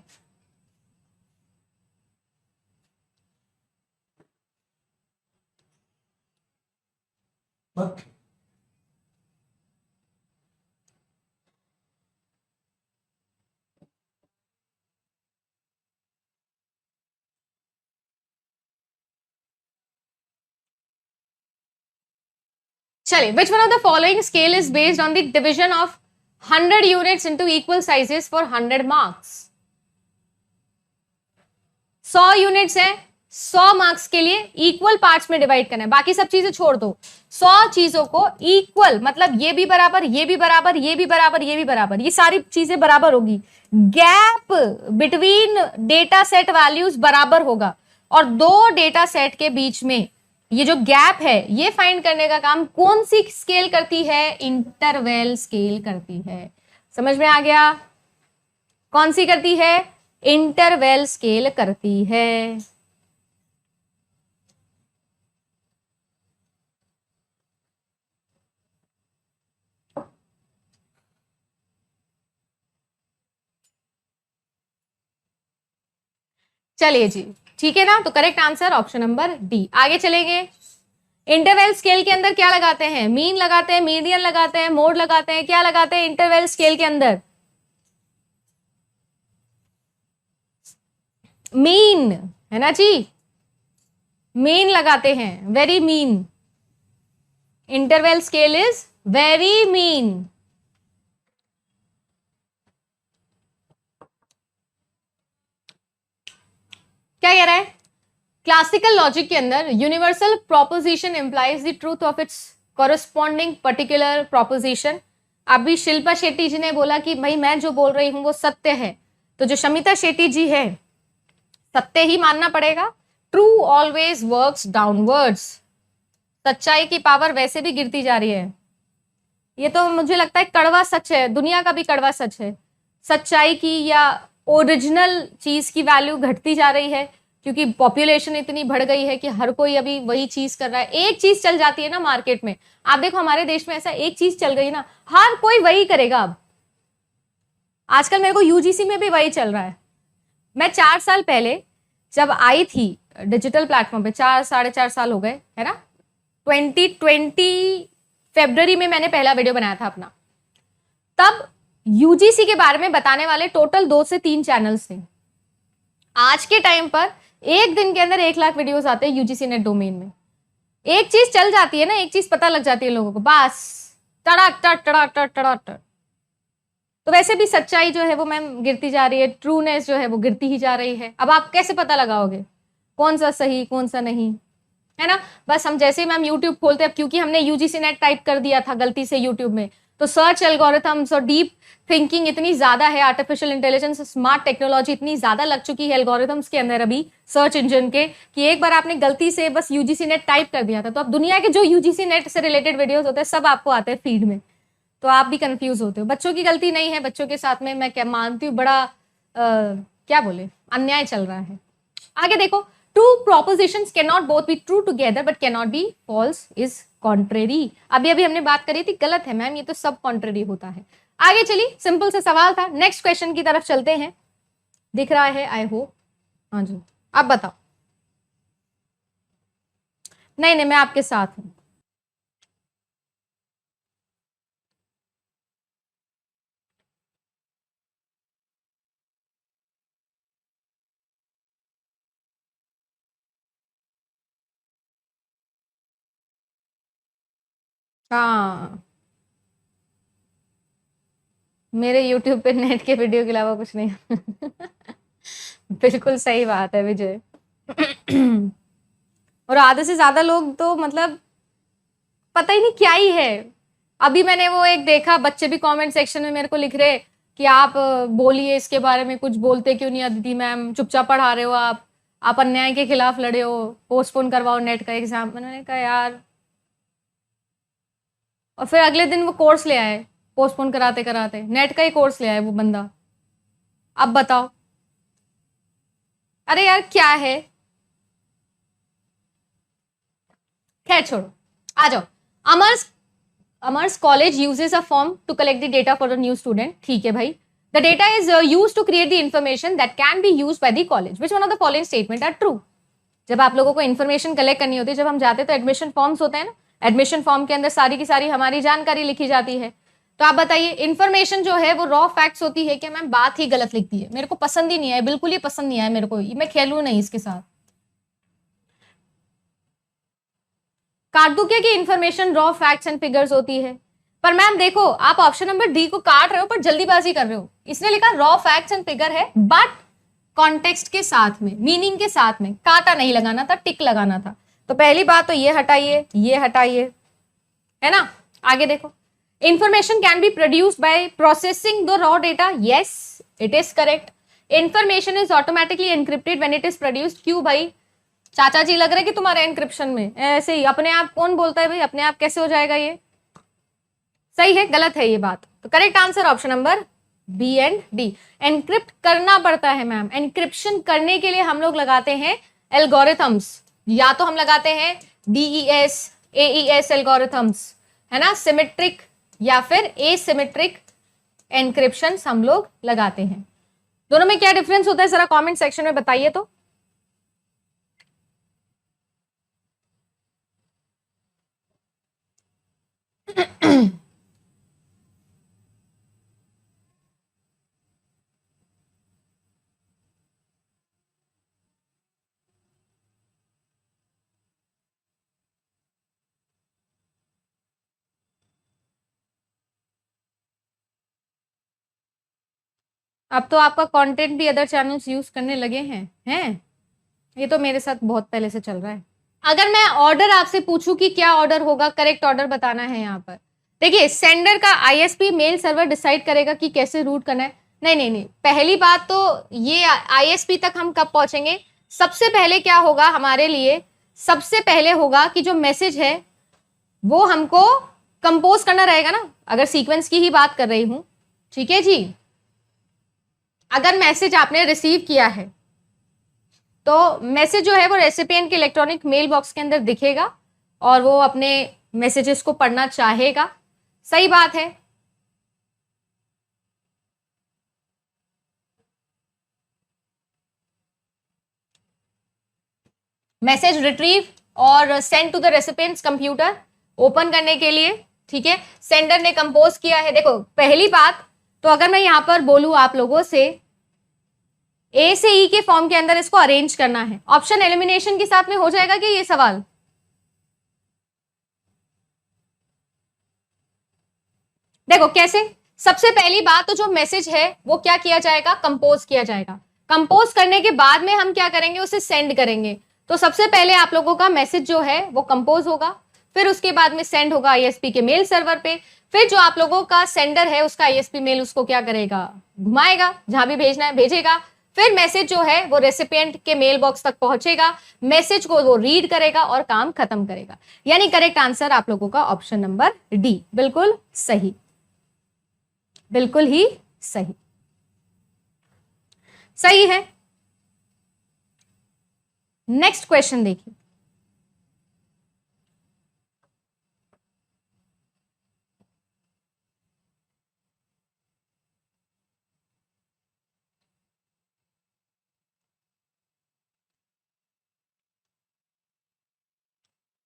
चलिए, which one of the following scale is based on the division of 100 units into equal sizes for 100 marks? 100 units है, 100 मार्क्स के लिए इक्वल पार्ट्स में डिवाइड करना है, बाकी सब चीजें छोड़ दो। 100 चीजों को इक्वल, मतलब ये भी बराबर, ये भी बराबर, ये भी बराबर, ये भी बराबर, ये सारी चीजें बराबर होगी। Gap between data set values बराबर होगा, और दो डेटा सेट के बीच में ये जो गैप है ये फाइंड करने का काम कौन सी स्केल करती है? इंटरवल स्केल करती है। समझ में आ गया? कौन सी करती है? इंटरवल स्केल करती है। चलिए जी, ठीक है ना। तो correct answer option number D. आगे चलेंगे। इंटरवल स्केल के अंदर क्या लगाते हैं? मीन लगाते हैं, मीडियन लगाते हैं, मोड लगाते हैं, क्या लगाते हैं इंटरवल स्केल के अंदर? मीन, है ना जी, मीन लगाते हैं, very mean. Interval scale is very mean. क्या कह रहा है? क्लासिकल लॉजिक के अंदर universal proposition implies the truth of its corresponding particular proposition. अभी शिल्पा शेट्टी जी ने बोला कि भाई मैं जो बोल रही हूं वो सत्य है, तो जो शमिता शेट्टी जी है सत्य ही मानना पड़ेगा। True always works downwards. सच्चाई की पावर वैसे भी गिरती जा रही है। ये तो मुझे लगता है कड़वा सच है, दुनिया का भी कड़वा सच है। सच्चाई की या ओरिजिनल चीज की वैल्यू घटती जा रही है, क्योंकि पॉपुलेशन इतनी बढ़ गई है कि हर कोई अभी वही चीज कर रहा है। एक चीज चल जाती है ना मार्केट में, आप देखो हमारे देश में ऐसा एक चीज चल गई ना, हर कोई वही करेगा। अब आजकल मेरे को यूजीसी में भी वही चल रहा है। मैं 4 साल पहले जब आई थी डिजिटल प्लेटफॉर्म पे, 4-4.5 साल हो गए, है ना। 2020 फरवरी में मैंने पहला वीडियो बनाया था अपना। तब यूजीसी के बारे में बताने वाले टोटल 2 से 3 चैनल्स थे। आज के टाइम पर एक दिन के अंदर 1 लाख वीडियोस आते हैं यूजीसी नेट डोमेन में। एक चीज चल जाती है ना, एक चीज पता लग जाती है लोगों को, बस टड़ाक टड़ टड़ाक टड़ टड़ाक टड़। तो वैसे भी सच्चाई जो है वो मैम गिरती जा रही है, ट्रूनेस जो है वो गिरती ही जा रही है। अब आप कैसे पता लगाओगे कौन सा सही कौन सा नहीं, है ना। बस हम जैसे ही मैम यूट्यूब खोलते हैं, क्योंकि हमने यूजीसी नेट टाइप कर दिया था गलती से यूट्यूब में, तो सर्च एल्गोरिथम्स और डीप थिंकिंग इतनी ज्यादा है, आर्टिफिशियल इंटेलिजेंस, स्मार्ट टेक्नोलॉजी इतनी ज्यादा लग चुकी है एल्गोरिथम्स के अंदर अभी सर्च इंजन के, कि एक बार आपने गलती से बस यूजीसी नेट टाइप कर दिया था तो अब दुनिया के जो यूजीसी नेट से रिलेटेड वीडियोस होते हैं सब आपको आते हैं फीड में, तो आप भी कंफ्यूज होते हो। बच्चों की गलती नहीं है, बच्चों के साथ में मैं क्या मानती हूँ बड़ा क्या बोले अन्याय चल रहा है। आगे देखो, to propositions cannot both be true together but cannot be false is contrary। अभी अभी हमने बात करी थी, गलत है मैम, ये तो सब कॉन्ट्रेरी होता है। आगे चलिए, सिंपल सा सवाल था, नेक्स्ट क्वेश्चन की तरफ चलते हैं। दिख रहा है आई होप, हाँ जी। अब बताओ, नहीं नहीं, मैं आपके साथ हूं। हाँ, मेरे यूट्यूब पे नेट के वीडियो के अलावा कुछ नहीं। बिल्कुल सही बात है विजय। और आधे से ज्यादा लोग तो मतलब पता ही नहीं क्या ही है। अभी मैंने वो एक देखा, बच्चे भी कमेंट सेक्शन में मेरे को लिख रहे कि आप बोलिए इसके बारे में, कुछ बोलते क्यों नहीं अदिति मैम, चुपचाप पढ़ा रहे हो आप अन्याय के खिलाफ लड़े हो, पोस्टपोन करवाओ नेट का एग्जाम। मैंने कहा यार, और फिर अगले दिन वो कोर्स ले आए, पोस्टपोन कराते कराते नेट का ही कोर्स ले आए वो बंदा। अब बताओ, अरे यार क्या है। खैर छोड़ो, आ जाओ। Amar's Amar's college uses a form to collect the data for the new student. ठीक है भाई। The data is use to create the information that can be use by the college, which one of the following statement are true. जब आप लोगों को इन्फॉर्मेशन कलेक्ट करनी होती है, जब हम जाते हैं तो एडमिशन फॉर्म्स होते हैं ना, एडमिशन फॉर्म के अंदर सारी की सारी हमारी जानकारी लिखी जाती है। तो आप बताइए, इन्फॉर्मेशन जो है वो रॉ फैक्ट्स होती है क्या मैम? बात ही गलत लिखती है, मेरे को पसंद ही नहीं है, बिल्कुल ही पसंद नहीं आया मेरे को, मैं खेलूं नहीं इसके साथ। काट दूं क्या कि information raw facts and figures होती है? पर मैम देखो, आप ऑप्शन नंबर डी को काट रहे हो पर जल्दीबाजी कर रहे हो। इसने लिखा रॉ फैक्ट्स एंड फिगर है, बट कॉन्टेक्स्ट के साथ में, मीनिंग के साथ में, काटा नहीं लगाना था, टिक लगाना था। तो पहली बात तो ये हटाइए, ये हटाइए, है ना। आगे देखो, information can be produced by processing the raw data. Yes, it is correct. Information is automatically encrypted when it is produced. क्यों भाई? चाचा जी लग रहे कि तुम्हारे एनक्रिप्शन में ऐसे ही अपने आप कौन बोलता है भाई, अपने आप कैसे हो जाएगा ये? सही है, गलत है ये बात? तो correct answer option number B and D. Encrypt करना पड़ता है मैम, एनक्रिप्शन करने के लिए हम लोग लगाते हैं एल्गोरिथम्स, या तो हम लगाते हैं डीईएस, एईएस एल्गोरिथम्स, है ना, सिमेट्रिक या फिर एसिमेट्रिक एनक्रिप्शन हम लोग लगाते हैं। दोनों में क्या डिफरेंस होता है जरा कमेंट सेक्शन में बताइए तो। अब तो आपका कंटेंट भी अदर चैनल्स यूज करने लगे हैं। ये तो मेरे साथ बहुत पहले से चल रहा है। अगर मैं ऑर्डर आपसे पूछूं कि क्या ऑर्डर होगा, करेक्ट ऑर्डर बताना है यहाँ पर। देखिए, सेंडर का आईएसपी मेल सर्वर डिसाइड करेगा कि कैसे रूट करना है। नहीं नहीं नहीं, पहली बात तो ये आईएसपी तक हम कब पहुंचेंगे? सबसे पहले क्या होगा हमारे लिए? सबसे पहले होगा कि जो मैसेज है वो हमको कंपोज करना रहेगा ना, अगर सीक्वेंस की ही बात कर रही हूं। ठीक है जी, अगर मैसेज आपने रिसीव किया है तो मैसेज जो है वो रेसिपिएंट के इलेक्ट्रॉनिक मेल बॉक्स के अंदर दिखेगा और वो अपने मैसेजेस को पढ़ना चाहेगा। सही बात है। मैसेज रिट्रीव और send to the recipients computer, open करने के लिए। ठीक है, सेंडर ने कंपोज किया है। देखो पहली बात तो अगर मैं यहां पर बोलूं आप लोगों से, ए से ई के फॉर्म के अंदर इसको अरेंज करना है, ऑप्शन एलिमिनेशन के साथ में हो जाएगा कि ये सवाल? देखो कैसे। सबसे पहली बात तो जो मैसेज है वो क्या किया जाएगा? कंपोज किया जाएगा। कंपोज करने के बाद में हम क्या करेंगे? उसे सेंड करेंगे। तो सबसे पहले आप लोगों का मैसेज जो है वो कंपोज होगा, फिर उसके बाद में सेंड होगा आईएसपी के मेल सर्वर पे। फिर जो आप लोगों का सेंडर है उसका आईएसपी मेल उसको क्या करेगा? घुमाएगा, जहां भी भेजना है भेजेगा। फिर मैसेज जो है वो रेसिपिएंट के मेल बॉक्स तक पहुंचेगा, मैसेज को वो रीड करेगा और काम खत्म करेगा। यानी करेक्ट आंसर आप लोगों का ऑप्शन नंबर डी, बिल्कुल सही, बिल्कुल ही सही। सही है। नेक्स्ट क्वेश्चन देखिए।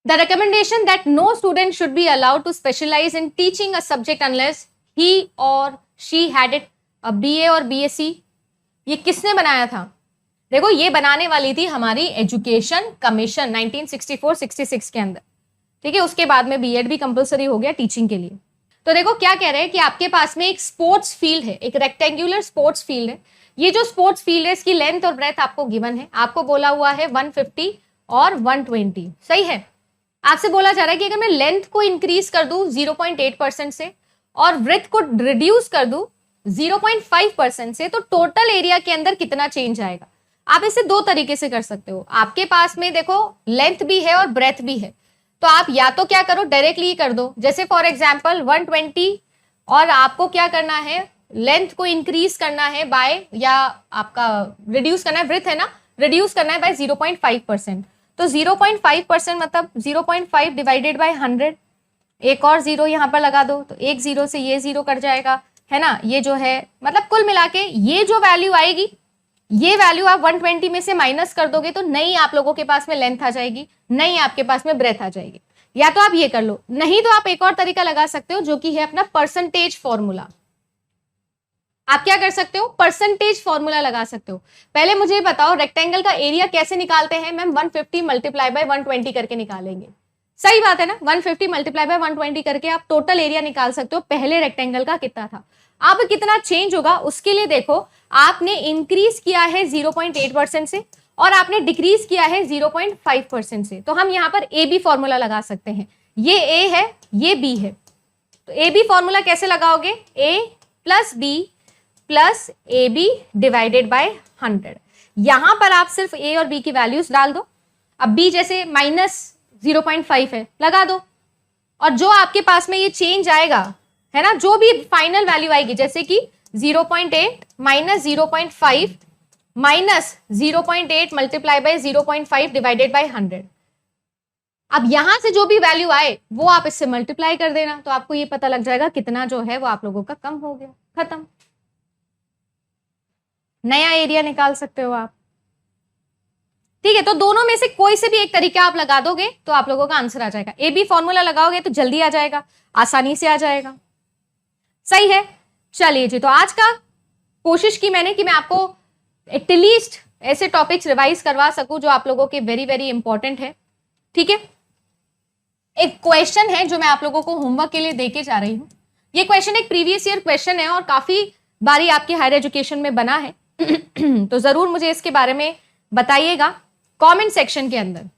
The recommendation that no student should be allowed to specialize in teaching a subject unless he or she had it BA or BSc, ये किसने बनाया था? देखो, ये बनाने वाली थी हमारी एजुकेशन कमीशन 1964-66 के अंदर, ठीक है। उसके बाद में B.Ed भी कंपलसरी हो गया टीचिंग के लिए। तो देखो क्या कह रहे हैं कि आपके पास में एक स्पोर्ट्स फील्ड है, एक रेक्टेंगुलर स्पोर्ट्स फील्ड है। ये जो स्पोर्ट्स फील्ड है इसकी लेंथ और ब्रेथ आपको गिवन है, आपको बोला हुआ है 150 और 120, सही है। आपसे बोला जा रहा है कि अगर मैं लेंथ को इंक्रीज कर दूं 0.8% से और ब्रेथ को रिड्यूस कर दूं 0.5% से, तो टोटल एरिया के अंदर कितना चेंज आएगा। आप इसे दो तरीके से कर सकते हो। आपके पास में देखो लेंथ भी है और ब्रेथ भी है, तो आप या तो क्या करो, डायरेक्टली ही कर दो। जैसे फॉर एग्जांपल 120 और आपको क्या करना है, लेंथ को इंक्रीज करना है बाय, या आपका रिड्यूस करना है, ब्रेथ है ना, रिड्यूस करना है बाय 0.5%। तो 0.5% मतलब 0.5 डिवाइडेड बाय 100, एक और जीरो यहाँ पर लगा दो, तो एक जीरो से ये जीरो कट जाएगा, है ना। ये जो है मतलब कुल मिला के ये जो वैल्यू आएगी, ये वैल्यू आप 120 में से माइनस कर दोगे तो नई आप लोगों के पास में लेंथ आ जाएगी, नई आपके पास में ब्रेथ आ जाएगी। या तो आप ये कर लो, नहीं तो आप एक और तरीका लगा सकते हो जो कि है अपना परसेंटेज फॉर्मूला। आप क्या कर सकते हो, परसेंटेज फॉर्मूला लगा सकते हो। पहले मुझे बताओ रेक्टेंगल का एरिया कैसे निकालते हैं मैम? 150 मल्टीप्लाई बाय 120 करके निकालेंगे, सही बात है ना। 150 मल्टीप्लाई बाय 120 करके आप टोटल एरिया निकाल सकते हो पहले रेक्टेंगल का कितना था। अब कितना चेंज होगा उसके लिए देखो, आपने इंक्रीज किया है 0.8% से और आपने डिक्रीज किया है 0.5% से, तो हम यहाँ पर AB फॉर्मूला लगा सकते हैं। ये A है, ये B है, तो AB फॉर्मूला कैसे लगाओगे, A plus B plus AB divided by 100। यहां पर आप सिर्फ A और B की वैल्यूज डाल दो। अब B जैसे -0.5 है, लगा दो, और जो आपके पास में ये चेंज आएगा, है ना, जो भी फाइनल वैल्यू आएगी, जैसे कि 0.8 minus 0.5 minus 0.8 multiply by 0.5 divided by 100। अब यहां से जो भी वैल्यू आए वो आप इससे मल्टीप्लाई कर देना, तो आपको ये पता लग जाएगा कितना जो है वो आप लोगों का कम हो गया, खत्म। नया एरिया निकाल सकते हो आप, ठीक है। तो दोनों में से कोई से भी एक तरीका आप लगा दोगे तो आप लोगों का आंसर आ जाएगा। AB फॉर्मूला लगाओगे तो जल्दी आ जाएगा, आसानी से आ जाएगा, सही है। चलिए जी, तो आज का कोशिश की मैंने कि मैं आपको एटलीस्ट ऐसे टॉपिक्स रिवाइज करवा सकूं जो आप लोगों के वेरी वेरी इंपॉर्टेंट है, ठीक है। एक क्वेश्चन है जो मैं आप लोगों को होमवर्क के लिए देके जा रही हूं। ये क्वेश्चन एक प्रीवियस ईयर क्वेश्चन है और काफी बारी आपके हायर एजुकेशन में बना है तो जरूर मुझे इसके बारे में बताइएगा कमेंट सेक्शन के अंदर।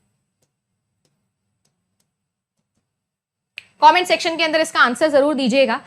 कमेंट सेक्शन के अंदर इसका आंसर जरूर दीजिएगा।